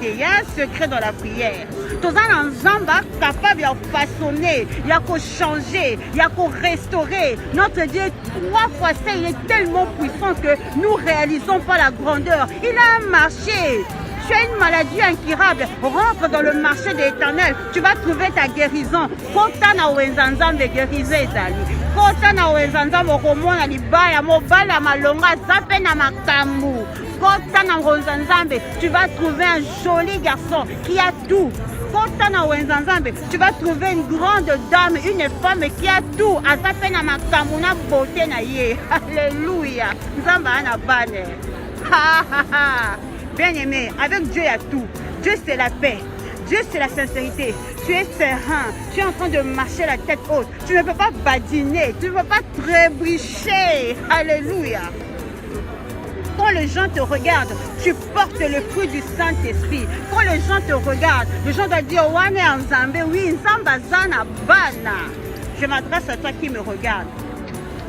il y a un secret dans la prière. Toza na nzamba capable de façonner, il y a qu'à changer, il y a qu'à restaurer. Notre Dieu, 3 fois ça, il est tellement puissant que nous réalisons pas la grandeur. Il a un marché. Tu as une maladie incurable, rentre dans le marché de l'Éternel, tu vas trouver ta guérison. Kota na wenzanzambe guérisé ezali. Kota na wenzanzambe okomona libaya mobala malonga zape na makambu. Kota na wenzanzambe, tu vas trouver un joli garçon qui a tout. Kota na wenzanzambe, tu vas trouver une grande dame, une femme qui a tout. Azape na makambu na beauté na ye. Alléluia. Nzamba ana bane. Ha ha ha. Bien-aimé, avec Dieu il y a tout. Dieu c'est la paix. Dieu c'est la sincérité. Tu es serein. Tu es en train de marcher la tête haute. Tu ne peux pas badiner. Tu ne peux pas trébucher. Alléluia. Quand les gens te regardent, tu portes le fruit du Saint-Esprit. Quand les gens te regardent, les gens doivent dire Wane Nzambe, oui, Nzamba zana bana. Je m'adresse à toi qui me regarde.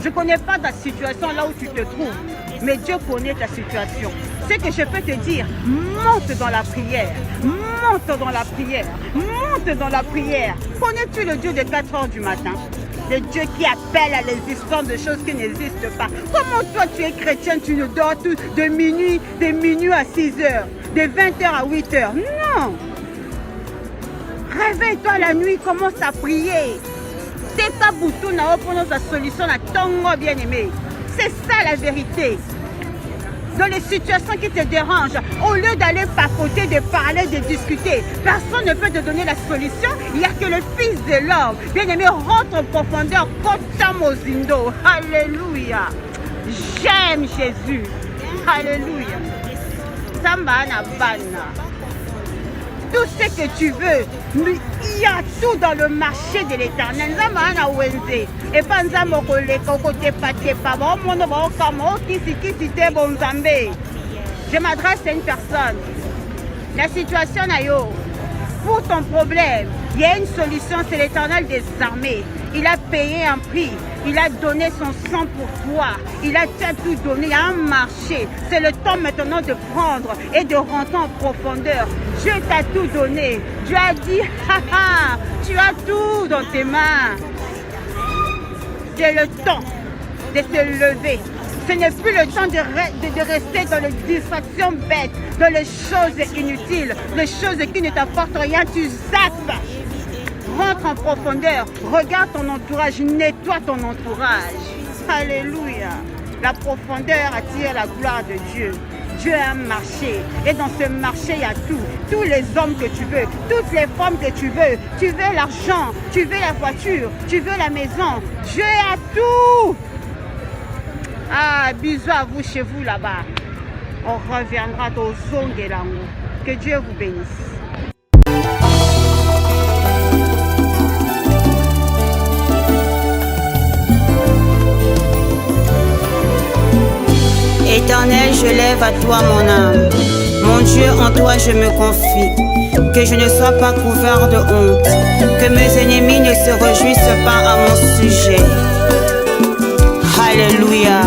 Je ne connais pas ta situation là où tu te trouves, mais Dieu connaît ta situation. Ce que je peux te dire, monte dans la prière, monte dans la prière, monte dans la prière. Connais-tu le Dieu de 4 heures du matin? Le Dieu qui appelle à l'existence de choses qui n'existent pas. Comment toi tu es chrétien, tu ne dors tout de minuit à 6 heures, de 20h à 8h? Non! Réveille-toi la nuit, commence à prier. C'est ta bouton na oppono sa solution na tongo bien-aimé. C'est ça la vérité. Dans les situations qui te dérangent, au lieu d'aller papoter, de parler, de discuter, personne ne peut te donner la solution. Il n'y a que le Fils de l'homme. Bien-aimé, rentre en profondeur. Kota mozindo. Alléluia. J'aime Jésus. Alléluia. Samba na bana. Tout ce que tu veux, il y a tout dans le marché de l'Éternel. Et pas je m'adresse à une personne. La situation pour ton problème, il y a une solution, c'est l'Éternel des armées. Il a payé un prix, il a donné son sang pour toi, il a tout donné, il y a un marché. C'est le temps maintenant de prendre et de rentrer en profondeur. Dieu t'a tout donné. Dieu a dit, haha, tu as tout dans tes mains. C'est le temps de te lever. Ce n'est plus le temps de rester dans les distractions bêtes, dans les choses inutiles, les choses qui ne t'apportent rien, tu zappes. Rentre en profondeur, regarde ton entourage, nettoie ton entourage. Alléluia. La profondeur attire la gloire de Dieu. Dieu a un marché et dans ce marché il y a tout. Tous les hommes que tu veux, toutes les femmes que tu veux l'argent, tu veux la voiture, tu veux la maison. Dieu a tout. Ah, bisous à vous chez vous là-bas. On reviendra au Zongelango. Que Dieu vous bénisse. Éternel, je lève à toi mon âme. Mon Dieu, en toi je me confie. Que je ne sois pas couvert de honte. Que mes ennemis ne se réjouissent pas à mon sujet. Alléluia.